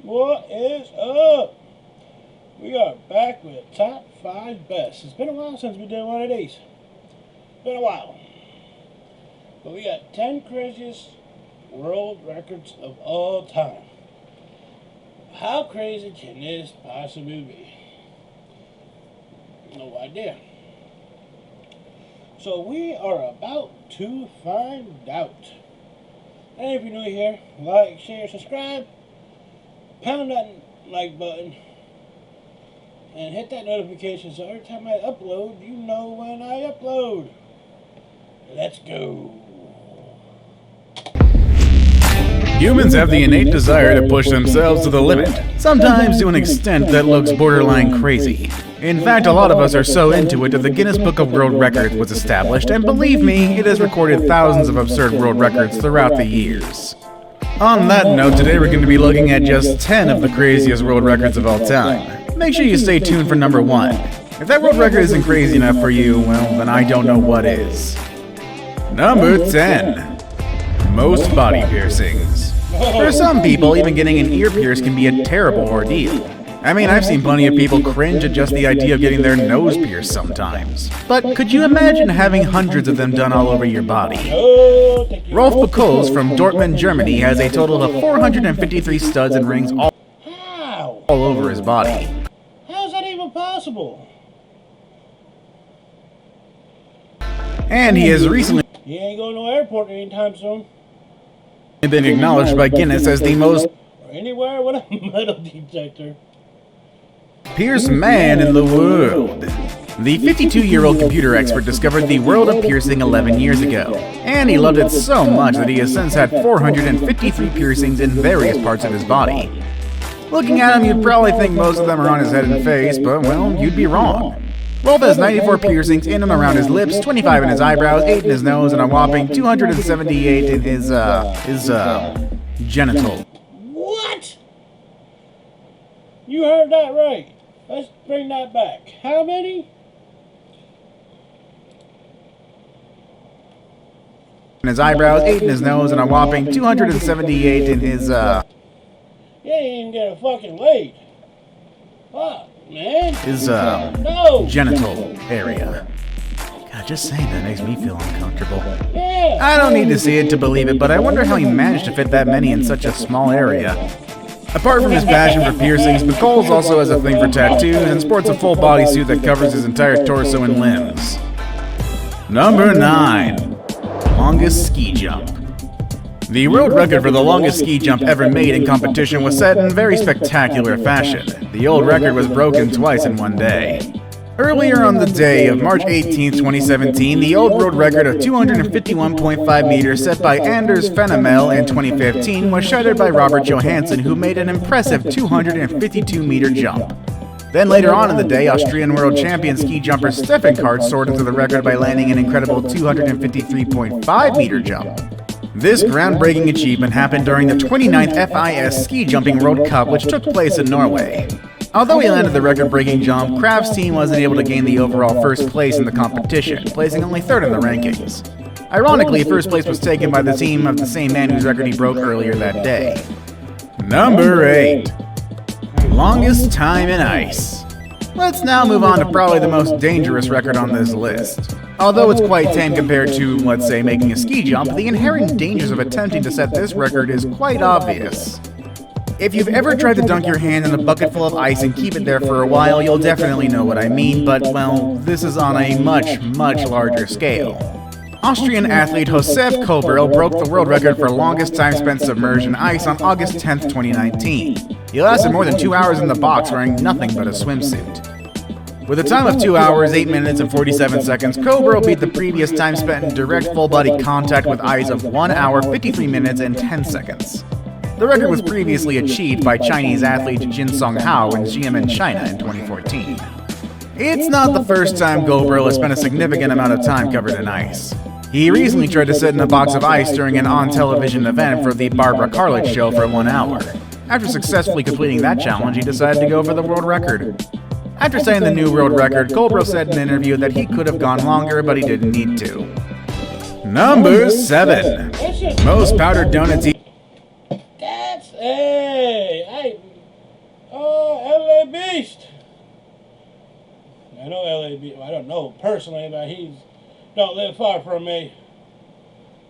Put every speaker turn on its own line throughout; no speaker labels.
What is up? We are back with top 5 best. It's been a while since we did one of these. Been a while. But we got 10 craziest world records of all time. How crazy can this possibly be? No idea. So we are about to find out. And if you're new here, like, share, subscribe. Pound that like button and hit that notification so every time I upload, you know when I upload. Let's go.
Humans have the innate desire to push themselves to the limit, sometimes to an extent that looks borderline crazy. In fact, a lot of us are so into it that the Guinness Book of World Records was established, and believe me, it has recorded thousands of absurd world records throughout the years. On that note, today we're going to be looking at just 10 of the craziest world records of all time. Make sure you stay tuned for number 1. If that world record isn't crazy enough for you, well, then I don't know what is. Number 10. Most body piercings. For some people, even getting an ear pierce can be a terrible ordeal. I mean, I've seen plenty of people cringe at just the idea of getting their nose pierced sometimes. But could you imagine having hundreds of them done all over your body? Rolf Buchholz from Dortmund, Germany has a total of 453 studs and rings all over his body.
How is that even possible?
And he has recently
He ain't going to no airport anytime soon.
been acknowledged by Guinness as the most
Or anywhere with a metal detector.
pierced man in the world. The 52-year-old computer expert discovered the world of piercing 11 years ago, and he loved it so much that he has since had 453 piercings in various parts of his body. Looking at him, you'd probably think most of them are on his head and face, but, well, you'd be wrong. Rolf has 94 piercings in and around his lips, 25 in his eyebrows, 8 in his nose, and a whopping 278 in his genital.
What? You heard that right. Let's bring that back. How many?
In his eyebrows, 8 in his nose, and a whopping 278 in his,
You ain't even get a fucking laid. Fuck, man.
his,
No.
genital area. God, just saying that makes me feel uncomfortable.
Yeah.
I don't need to see it to believe it, but I wonder how he managed to fit that many in such a small area. Apart from his passion for piercings, Buchholz also has a thing for tattoos and sports a full bodysuit that covers his entire torso and limbs. Number 9. Longest ski jump. The world record for the longest ski jump ever made in competition was set in very spectacular fashion. The old record was broken twice in one day. Earlier on the day of March 18, 2017, the old world record of 251.5 meters set by Anders Fenemel in 2015 was shattered by Robert Johansson, who made an impressive 252-meter jump. Then later on in the day, Austrian world champion ski jumper Stefan Kart soared into the record by landing an incredible 253.5-meter jump. This groundbreaking achievement happened during the 29th FIS Ski Jumping World Cup, which took place in Norway. Although he landed the record-breaking jump, Kraft's team wasn't able to gain the overall first place in the competition, placing only 3rd in the rankings. Ironically, first place was taken by the team of the same man whose record he broke earlier that day. Number 8. Longest time in ice. Let's now move on to probably the most dangerous record on this list. Although it's quite tame compared to, let's say, making a ski jump, the inherent dangers of attempting to set this record is quite obvious. If you've ever tried to dunk your hand in a bucket full of ice and keep it there for a while, you'll definitely know what I mean, but, well, this is on a much, much larger scale. Austrian athlete Josef Koberl broke the world record for longest time spent submerged in ice on August 10, 2019. He lasted more than 2 hours in the box wearing nothing but a swimsuit. With a time of 2 hours, 8 minutes, and 47 seconds, Koberl beat the previous time spent in direct full-body contact with ice of 1 hour, 53 minutes, and 10 seconds. The record was previously achieved by Chinese athlete Jin Song Hao in Xiamen, China in 2014. It's not the first time Koberl has spent a significant amount of time covered in ice. He recently tried to sit in a box of ice during an on-television event for the Barbara Cartledge show for 1 hour. After successfully completing that challenge, he decided to go for the world record. After setting the new world record, Koberl said in an interview that he could have gone longer, but he didn't need to. Number 7. Most powdered donuts eaten.
That's, hey, Beast. I know LA Beast. Well, I don't know personally, but he's don't live far from me.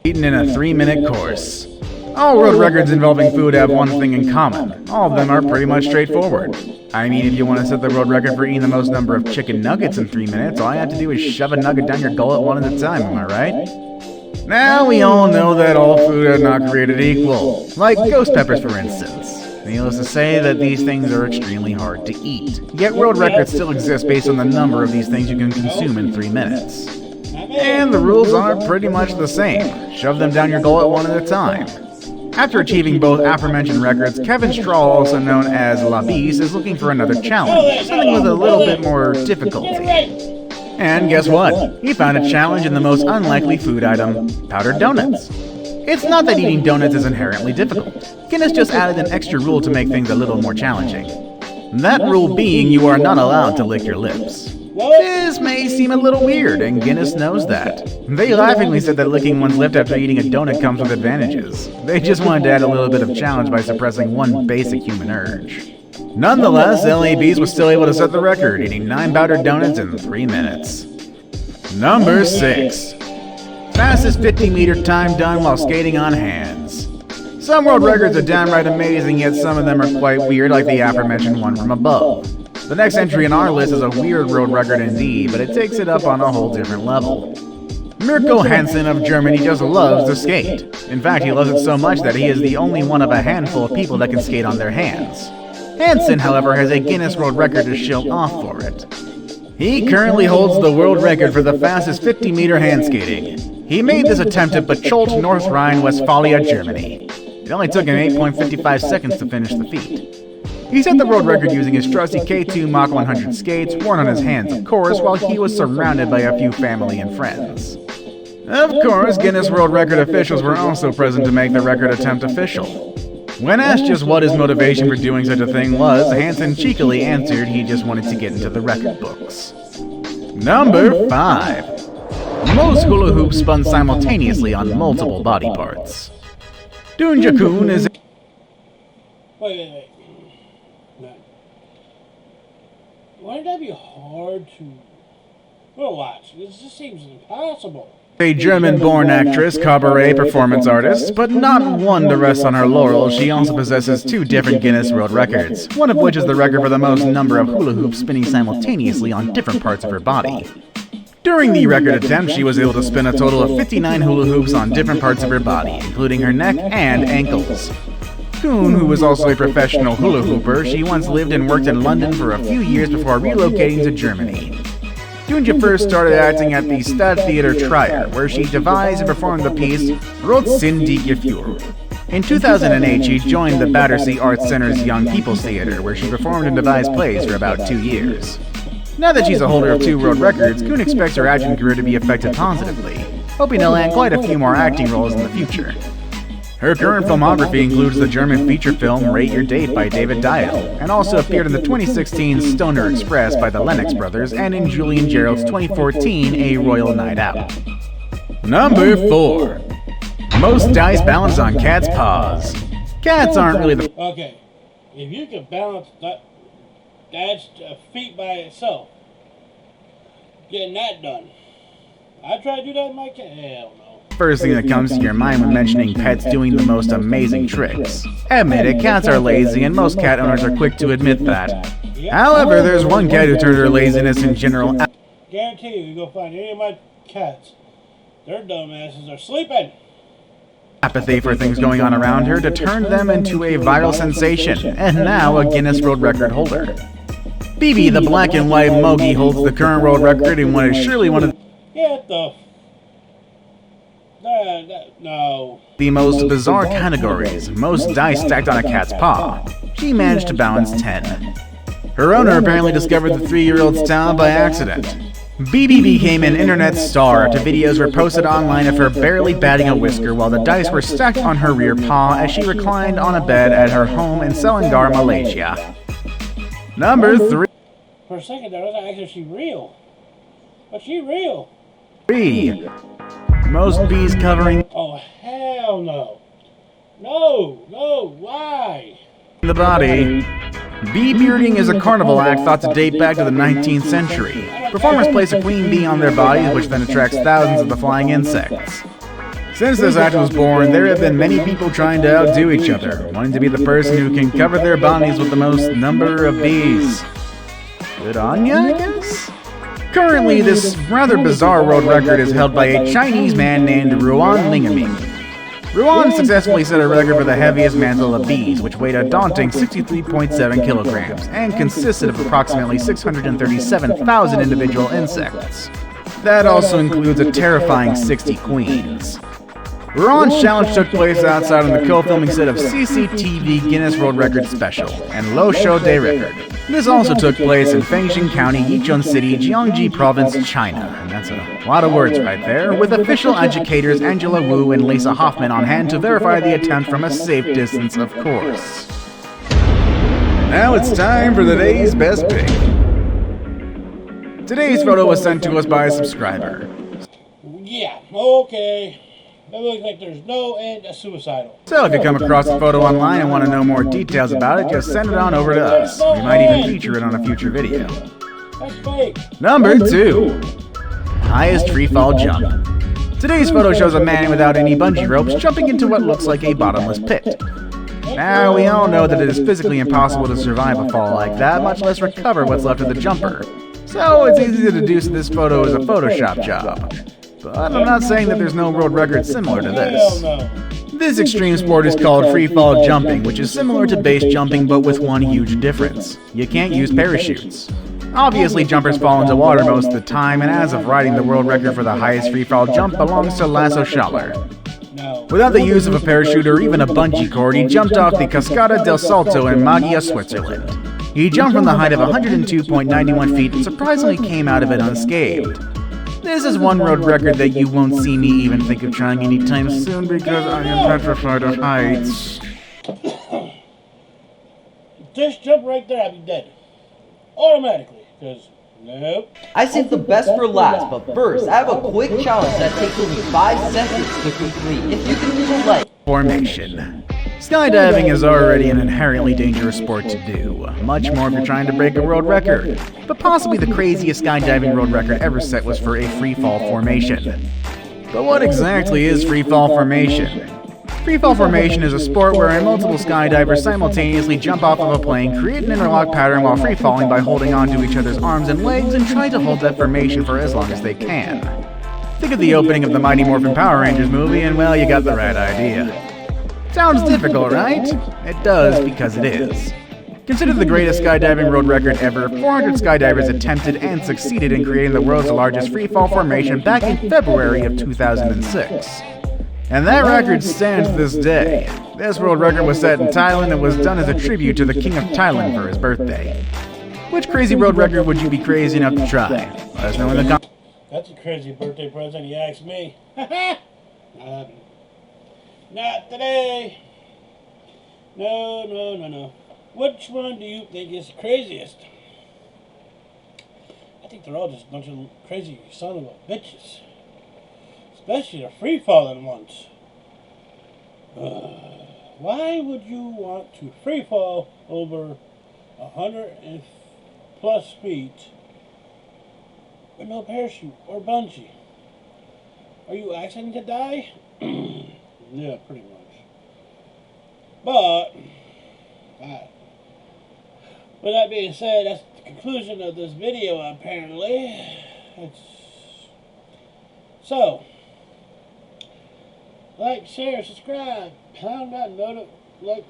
Eaten in a 3-minute course. All world records involving food have one thing in common. All of them are pretty much straightforward. I mean, if you want to set the world record for eating the most number of chicken nuggets in 3 minutes, all you have to do is shove a nugget down your gullet one at a time, am I right? Now, we all know that all food are not created equal. Like ghost peppers, for instance. Needless to say that these things are extremely hard to eat. Yet world records still exist based on the number of these things you can consume in 3 minutes. And the rules are pretty much the same. Shove them down your gullet one at a time. After achieving both aforementioned records, Kevin Strahl, also known as La Beast, is looking for another challenge, something with a little bit more difficulty. And guess what? He found a challenge in the most unlikely food item, powdered donuts. It's not that eating donuts is inherently difficult. Guinness just added an extra rule to make things a little more challenging. That rule being you are not allowed to lick your lips. This may seem a little weird, and Guinness knows that. They laughingly said that licking one's lip after eating a donut comes with advantages. They just wanted to add a little bit of challenge by suppressing one basic human urge. Nonetheless, LA Beast was still able to set the record, eating 9 powdered donuts in 3 minutes. Number 6. Fastest 50-meter time done while skating on hands. Some world records are downright amazing, yet some of them are quite weird, like the aforementioned one from above. The next entry in our list is a weird world record indeed, but it takes it up on a whole different level. Mirko Hansen of Germany just loves to skate. In fact, he loves it so much that he is the only one of a handful of people that can skate on their hands. Hansen, however, has a Guinness World Record to show off for it. He currently holds the world record for the fastest 50-meter hand skating. He made this attempt at Bocholt, North Rhine-Westphalia, Germany. It only took him 8.55 seconds to finish the feat. He set the world record using his trusty K2 Mach 100 skates, worn on his hands, of course, while he was surrounded by a few family and friends. Of course, Guinness World Record officials were also present to make the record attempt official. When asked just what his motivation for doing such a thing was, Hansen cheekily answered he just wanted to get into the record books. Number 5. Most hula hoops spun simultaneously on multiple body parts. Dunja-kun is...
Wait. No. Wouldn't that be hard to... We'll watch. This just seems impossible.
A German-born actress, cabaret performance artist, but not one to rest on her laurels. She also possesses 2 different Guinness World Records, one of which is the record for the most number of hula hoops spinning simultaneously on different parts of her body. During the record attempt, she was able to spin a total of 59 hula hoops on different parts of her body, including her neck and ankles. Kuhn, who was also a professional hula hooper, she once lived and worked in London for a few years before relocating to Germany. Dunja first started acting at the Stadttheater Trier, where she devised and performed the piece Rot sind die Gefühle. In 2008, she joined the Battersea Arts Center's Young People's Theater, where she performed and devised plays for about 2 years. Now that she's a holder of 2 world records, Kuhn expects her acting career to be affected positively, hoping to land quite a few more acting roles in the future. Her current filmography includes the German feature film Rate Your Date by David Dial, and also appeared in the 2016 Stoner Express by the Lennox Brothers, and in Julian Gerald's 2014 A Royal Night Out. Number 4. Most dice balanced on cat's paws. Cats aren't really the...
Okay, if you can balance that's a feat by itself. Getting that done. I try to do that in my cat. Hell no.
First thing that comes to your mind when mentioning pets doing the most amazing tricks. Admit it, cats are lazy, and most cat owners are quick to admit that. However, there's one cat who turned her laziness in general...
Guarantee you go find any of my cats. Their dumb asses are sleeping.
...apathy for things going on around her to turn them into a viral sensation, and now a Guinness World Record holder. Bibi, the black and white Mogi, holds the current world record in what is surely one of the most bizarre categories, most dice stacked on a cat's paw. She managed to balance 10. Her owner apparently discovered the 3-year-old's talent by accident. Bibi became an internet star after videos were posted online of her barely batting a whisker while the dice were stacked on her rear paw as she reclined on a bed at her home in Selangor, Malaysia. Number 3.
For a second there, I was like, is she real? But she real.
3. Most bees covering...
Oh, hell no. No, why?
...the body. Bee bearding is a carnival act thought to date back to the 19th century. Performers place a queen bee on their bodies, which then attracts thousands of the flying insects. Since this act was born, there have been many people trying to outdo each other, wanting to be the person who can cover their bodies with the most number of bees. Good on ya, I guess? Currently, this rather bizarre world record is held by a Chinese man named Ruan Lingami. Ruan successfully set a record for the heaviest mantle of bees, which weighed a daunting 63.7 kilograms, and consisted of approximately 637,000 individual insects. That also includes a terrifying 60 queens. Ruan's challenge took place outside on the co-filming set of CCTV Guinness World Record Special and Lo Shou Day Record. This also took place in Fengxing County, Yichun City, Jiangxi Province, China. And that's a lot of words right there, with official educators Angela Wu and Lisa Hoffman on hand to verify the attempt from a safe distance, of course. Now it's time for the day's best pick. Today's photo was sent to us by a subscriber.
Yeah, okay. That looks like there's no end to suicidal.
So if you come across the photo online and want to know more details about it, just send it on over to us. We might even feature it on a future video.
That's fake.
Number 2. Highest freefall jump. Today's photo shows a man without any bungee ropes jumping into what looks like a bottomless pit. Now, we all know that it is physically impossible to survive a fall like that, much less recover what's left of the jumper. So it's easy to deduce that this photo is a Photoshop job. But I'm not saying that there's no world record similar to this. This extreme sport is called freefall jumping, which is similar to base jumping but with one huge difference. You can't use parachutes. Obviously, jumpers fall into water most of the time, and as of writing, the world record for the highest freefall jump belongs to Lasso Schaller. Without the use of a parachute or even a bungee cord, he jumped off the Cascada del Salto in Maggia, Switzerland. He jumped from the height of 102.91 feet and surprisingly came out of it unscathed. This is one world record that you won't see me even think of trying anytime soon because I am petrified of heights.
Just jump right there, I'd be dead. Automatically, because nope.
I saved the best for last, but first, I have a quick challenge that takes only 5 seconds to complete. If you can leave a like.
Formation. Skydiving is already an inherently dangerous sport to do, much more if you're trying to break a world record. But possibly the craziest skydiving world record ever set was for a freefall formation. But what exactly is freefall formation? Freefall formation is a sport wherein multiple skydivers simultaneously jump off of a plane, create an interlock pattern while free falling by holding onto each other's arms and legs and try to hold that formation for as long as they can. Think of the opening of the Mighty Morphin Power Rangers movie and well, you got the right idea. Sounds difficult, right? It does, because it is. Considered the greatest skydiving world record ever, 400 skydivers attempted and succeeded in creating the world's largest freefall formation back in February of 2006. And that record stands to this day. This world record was set in Thailand and was done as a tribute to the King of Thailand for his birthday. Which crazy world record would you be crazy enough to try? Let us know in the comments.
That's a crazy birthday present, you ask me. Not today. No. Which one do you think is the craziest? I think they're all just a bunch of crazy son of a bitches. Especially the free-falling ones. Why would you want to free-fall over 100+ feet with no parachute or bungee? Are you asking to die? Yeah, pretty much. But, with that being said, that's the conclusion of this video, apparently. So, like, share, subscribe, pound that like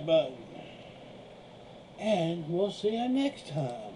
button. And we'll see you next time.